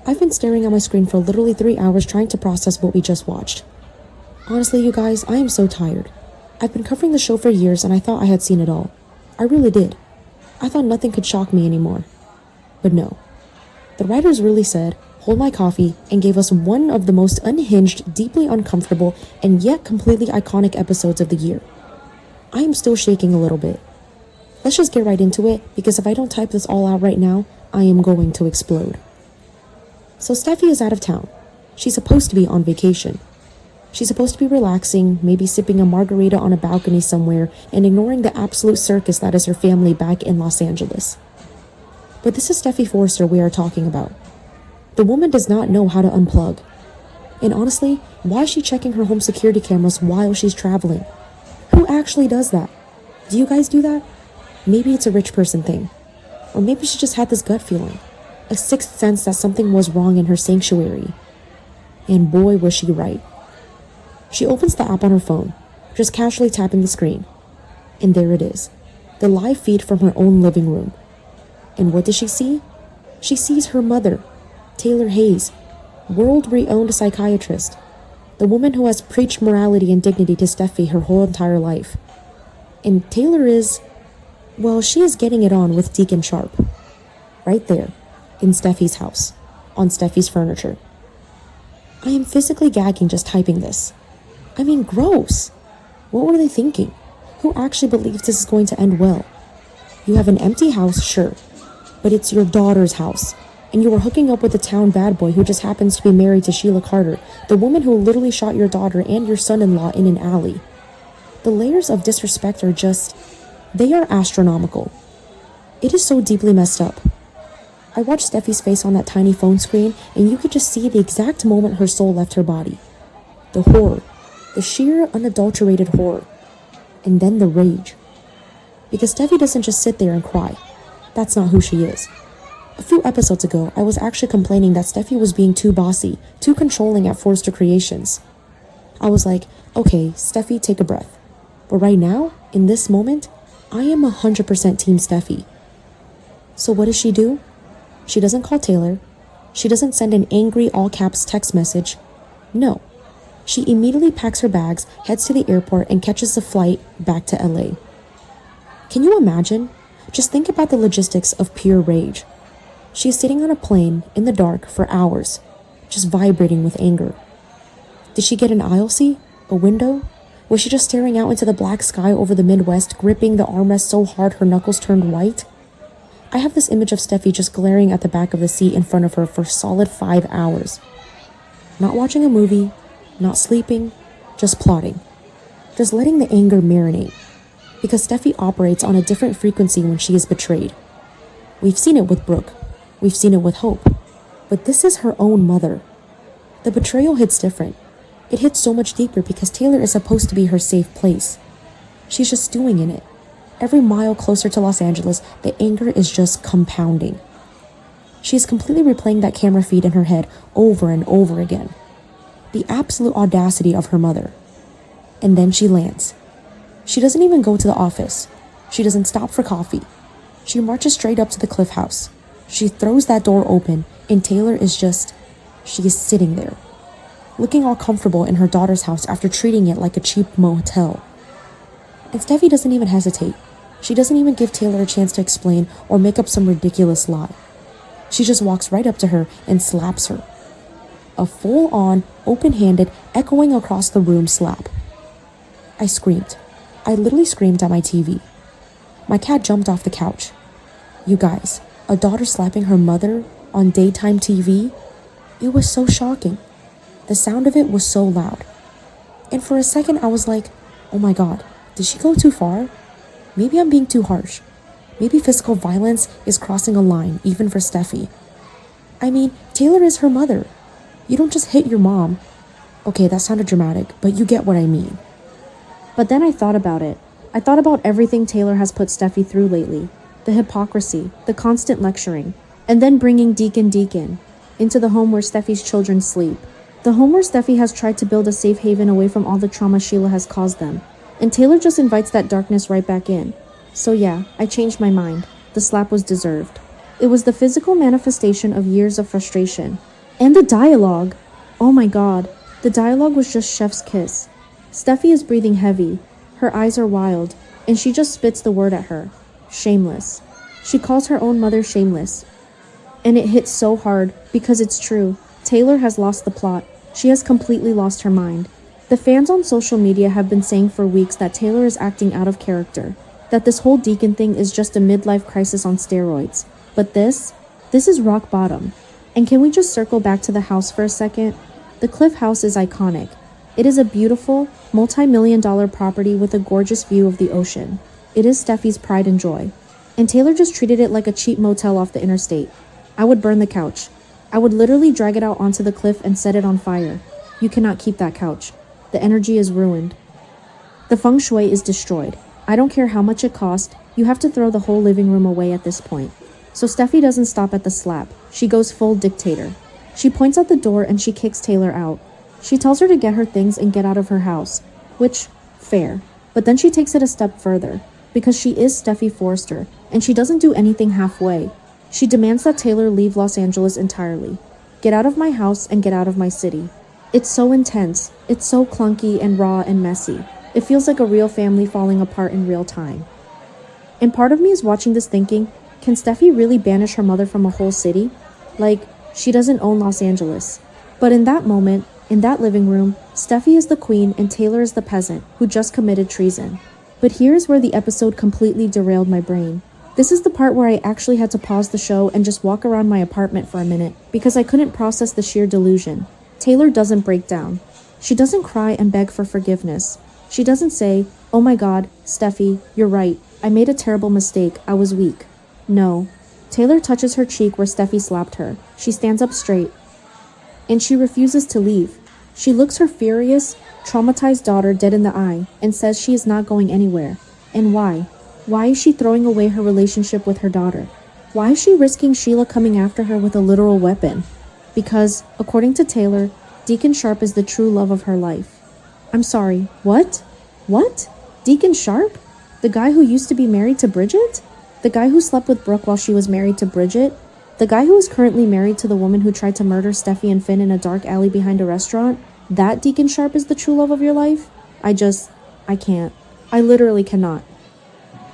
I've been staring at my screen for literally 3 hours trying to process what we just watched. Honestly, you guys, I am so tired. I've been covering the show for years and I thought I had seen it all. I really did. I thought nothing could shock me anymore. But no. The writers really said, hold my coffee, and gave us one of the most unhinged, deeply uncomfortable, and yet completely iconic episodes of the year. I am still shaking a little bit. Let's just get right into it, because if I don't type this all out right now, I am going to explode. So Steffy is out of town. She's supposed to be on vacation. She's supposed to be relaxing, maybe sipping a margarita on a balcony somewhere and ignoring the absolute circus that is her family back in Los Angeles. But this is Steffy Forrester we are talking about. The woman does not know how to unplug. And honestly, why is she checking her home security cameras while she's traveling? Who actually does that? Do you guys do that? Maybe it's a rich person thing. Or maybe she just had this gut feeling. A sixth sense that something was wrong in her sanctuary. And boy, was she right. She opens the app on her phone, just casually tapping the screen. And there it is, the live feed from her own living room. And what does she see? She sees her mother, Taylor Hayes, world-renowned psychiatrist, the woman who has preached morality and dignity to Steffy her whole entire life. And Taylor is, well, she is getting it on with Deacon Sharp. Right there, in Steffy's house, on Steffy's furniture. I am physically gagging just typing this. I mean, gross. What were they thinking? Who actually believes this is going to end well? You have an empty house, sure, but it's your daughter's house, and you are hooking up with a town bad boy who just happens to be married to Sheila Carter, the woman who literally shot your daughter and your son-in-law in an alley. The layers of disrespect are just, they are astronomical. It is so deeply messed up. I watched Steffy's face on that tiny phone screen, and you could just see the exact moment her soul left her body. The horror. The sheer, unadulterated horror. And then the rage. Because Steffy doesn't just sit there and cry. That's not who she is. A few episodes ago, I was actually complaining that Steffy was being too bossy, too controlling at Forrester Creations. I was like, okay, Steffy, take a breath. But right now, in this moment, I am 100% Team Steffy. So what does she do? She doesn't call Taylor. She doesn't send an angry all-caps text message. No. She immediately packs her bags, heads to the airport, and catches the flight back to LA. Can you imagine? Just think about the logistics of pure rage. She is sitting on a plane in the dark for hours, just vibrating with anger. Did she get an aisle seat? A window? Was she just staring out into the black sky over the Midwest, gripping the armrest so hard her knuckles turned white? I have this image of Steffy just glaring at the back of the seat in front of her for a solid 5 hours. Not watching a movie, not sleeping, just plotting. Just letting the anger marinate. Because Steffy operates on a different frequency when she is betrayed. We've seen it with Brooke. We've seen it with Hope. But this is her own mother. The betrayal hits different. It hits so much deeper because Taylor is supposed to be her safe place. She's just stewing in it. Every mile closer to Los Angeles, the anger is just compounding. She is completely replaying that camera feed in her head over and over again. The absolute audacity of her mother. And then she lands. She doesn't even go to the office. She doesn't stop for coffee. She marches straight up to the Cliff House. She throws that door open, and Taylor is just, she is sitting there, looking all comfortable in her daughter's house after treating it like a cheap motel. And Steffy doesn't even hesitate. She doesn't even give Taylor a chance to explain or make up some ridiculous lie. She just walks right up to her and slaps her. A full-on, open-handed, echoing across the room slap. I screamed. I literally screamed at my TV. My cat jumped off the couch. You guys, a daughter slapping her mother on daytime TV? It was so shocking. The sound of it was so loud. And for a second I was like, oh my god, did she go too far? Maybe I'm being too harsh. Maybe physical violence is crossing a line, even for Steffy. I mean, Taylor is her mother. You don't just hit your mom. Okay, that sounded dramatic, but you get what I mean. But then I thought about it. I thought about everything Taylor has put Steffy through lately. The hypocrisy, the constant lecturing, and then bringing Deacon into the home where Steffy's children sleep. The home where Steffy has tried to build a safe haven away from all the trauma Sheila has caused them. And Taylor just invites that darkness right back in. So yeah, I changed my mind. The slap was deserved. It was the physical manifestation of years of frustration. And the dialogue! Oh my god, the dialogue was just chef's kiss. Steffi is breathing heavy, her eyes are wild, and she just spits the word at her. Shameless. She calls her own mother shameless. And it hits so hard, because it's true. Taylor has lost the plot. She has completely lost her mind. The fans on social media have been saying for weeks that Taylor is acting out of character, that this whole Deacon thing is just a midlife crisis on steroids. But this is rock bottom. And can we just circle back to the house for a second? The Cliff House is iconic. It is a beautiful, multi-million-dollar property with a gorgeous view of the ocean. It is Steffi's pride and joy. And Taylor just treated it like a cheap motel off the interstate. I would burn the couch. I would literally drag it out onto the cliff and set it on fire. You cannot keep that couch. The energy is ruined. The feng shui is destroyed. I don't care how much it cost, you have to throw the whole living room away at this point. So Steffi doesn't stop at the slap. She goes full dictator. She points at the door and she kicks Taylor out. She tells her to get her things and get out of her house, which, fair. But then she takes it a step further, because she is Steffi Forrester, and she doesn't do anything halfway. She demands that Taylor leave Los Angeles entirely. Get out of my house and get out of my city. It's so intense. It's so clunky and raw and messy. It feels like a real family falling apart in real time. And part of me is watching this thinking, can Steffi really banish her mother from a whole city? Like, she doesn't own Los Angeles. But in that moment, in that living room, Steffi is the queen and Taylor is the peasant who just committed treason. But here's where the episode completely derailed my brain. This is the part where I actually had to pause the show and just walk around my apartment for a minute because I couldn't process the sheer delusion. Taylor doesn't break down. She doesn't cry and beg for forgiveness. She doesn't say, "Oh my god, Steffi, you're right. I made a terrible mistake. I was weak." No. Taylor touches her cheek where Steffi slapped her. She stands up straight. And she refuses to leave. She looks her furious, traumatized daughter dead in the eye and says she is not going anywhere. And why? Why is she throwing away her relationship with her daughter? Why is she risking Sheila coming after her with a literal weapon? Because, according to Taylor, Deacon Sharp is the true love of her life. I'm sorry, what? What? Deacon Sharp? The guy who used to be married to Bridget? The guy who slept with Brooke while she was married to Bridget? The guy who is currently married to the woman who tried to murder Steffi and Finn in a dark alley behind a restaurant? That Deacon Sharp is the true love of your life? I can't. I literally cannot.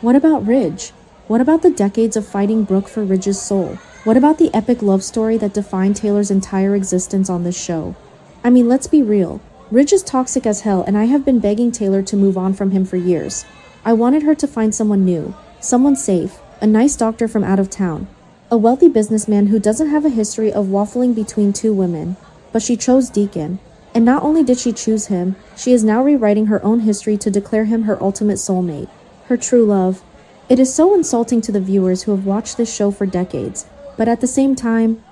What about Ridge? What about the decades of fighting Brooke for Ridge's soul? What about the epic love story that defined Taylor's entire existence on this show? I mean, let's be real. Ridge is toxic as hell, and I have been begging Taylor to move on from him for years. I wanted her to find someone new, someone safe, a nice doctor from out of town, a wealthy businessman who doesn't have a history of waffling between two women. But she chose Deacon. And not only did she choose him, she is now rewriting her own history to declare him her ultimate soulmate, her true love. It is so insulting to the viewers who have watched this show for decades, but at the same time,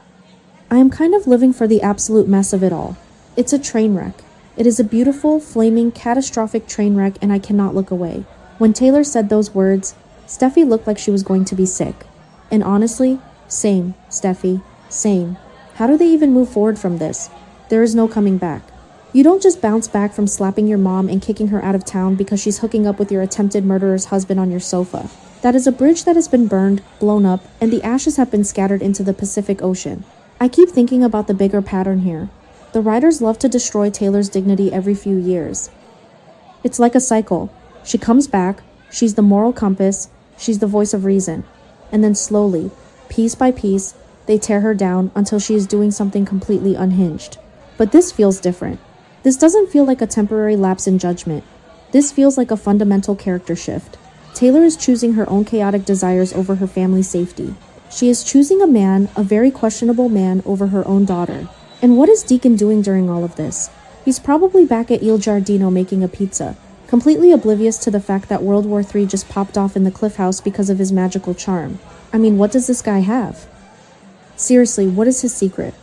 I am kind of living for the absolute mess of it all. It's a train wreck. It is a beautiful, flaming, catastrophic train wreck, and I cannot look away. When Taylor said those words, Steffi looked like she was going to be sick. And honestly, same, Steffi, same. How do they even move forward from this? There is no coming back. You don't just bounce back from slapping your mom and kicking her out of town because she's hooking up with your attempted murderer's husband on your sofa. That is a bridge that has been burned, blown up, and the ashes have been scattered into the Pacific Ocean. I keep thinking about the bigger pattern here. The writers love to destroy Taylor's dignity every few years. It's like a cycle. She comes back, she's the moral compass, she's the voice of reason. And then slowly, piece by piece, they tear her down until she is doing something completely unhinged. But this feels different. This doesn't feel like a temporary lapse in judgment. This feels like a fundamental character shift. Taylor is choosing her own chaotic desires over her family's safety. She is choosing a man, a very questionable man, over her own daughter. And what is Deacon doing during all of this? He's probably back at Il Giardino making a pizza, completely oblivious to the fact that World War III just popped off in the Cliff House because of his magical charm. I mean, what does this guy have? Seriously, what is his secret?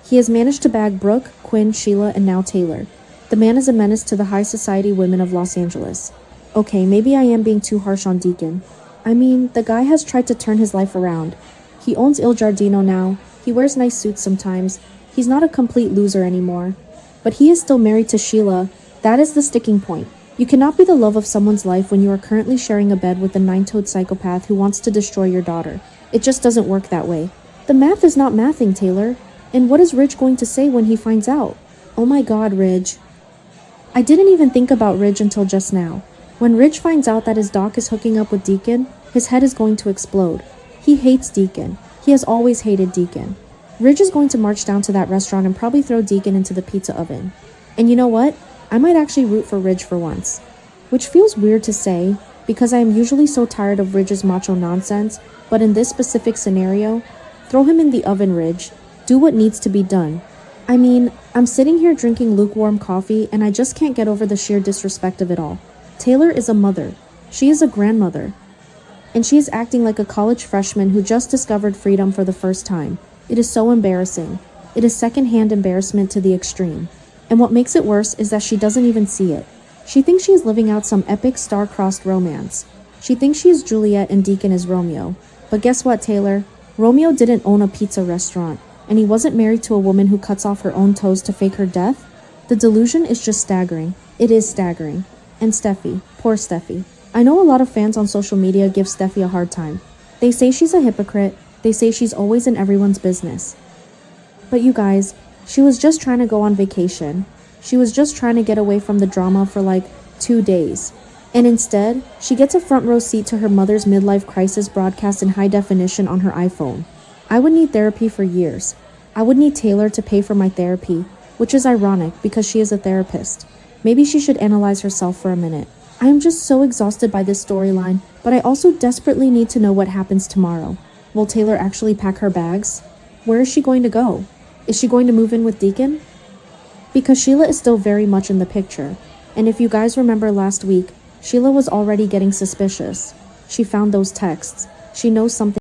He has managed to bag Brooke, Quinn, Sheila, and now Taylor. The man is a menace to the high society women of Los Angeles. Okay, maybe I am being too harsh on Deacon. I mean, the guy has tried to turn his life around. He owns Il Giardino now. He wears nice suits sometimes. He's not a complete loser anymore. But he is still married to Sheila. That is the sticking point. You cannot be the love of someone's life when you are currently sharing a bed with a nine-toed psychopath who wants to destroy your daughter. It just doesn't work that way. The math is not mathing, Taylor. And what is Ridge going to say when he finds out? Oh my god, Ridge. I didn't even think about Ridge until just now. When Ridge finds out that his doc is hooking up with Deacon, his head is going to explode. He hates Deacon. He has always hated Deacon. Ridge is going to march down to that restaurant and probably throw Deacon into the pizza oven. And you know what? I might actually root for Ridge for once. Which feels weird to say, because I am usually so tired of Ridge's macho nonsense, but in this specific scenario, throw him in the oven, Ridge. Do what needs to be done. I mean, I'm sitting here drinking lukewarm coffee and I just can't get over the sheer disrespect of it all. Taylor is a mother. She is a grandmother. And she is acting like a college freshman who just discovered freedom for the first time. It is so embarrassing. It is secondhand embarrassment to the extreme. And what makes it worse is that she doesn't even see it. She thinks she is living out some epic star-crossed romance. She thinks she is Juliet and Deacon is Romeo. But guess what, Taylor? Romeo didn't own a pizza restaurant, and he wasn't married to a woman who cuts off her own toes to fake her death. The delusion is just staggering. It is staggering. And Steffy, poor Steffy. I know a lot of fans on social media give Steffy a hard time. They say she's a hypocrite. They say she's always in everyone's business. But you guys, she was just trying to go on vacation. She was just trying to get away from the drama for like 2 days. And instead, she gets a front row seat to her mother's midlife crisis broadcast in high definition on her iPhone. I would need therapy for years. I would need Taylor to pay for my therapy, which is ironic because she is a therapist. Maybe she should analyze herself for a minute. I am just so exhausted by this storyline, but I also desperately need to know what happens tomorrow. Will Taylor actually pack her bags? Where is she going to go? Is she going to move in with Deacon? Because Sheila is still very much in the picture. And if you guys remember last week, Sheila was already getting suspicious. She found those texts. She knows something.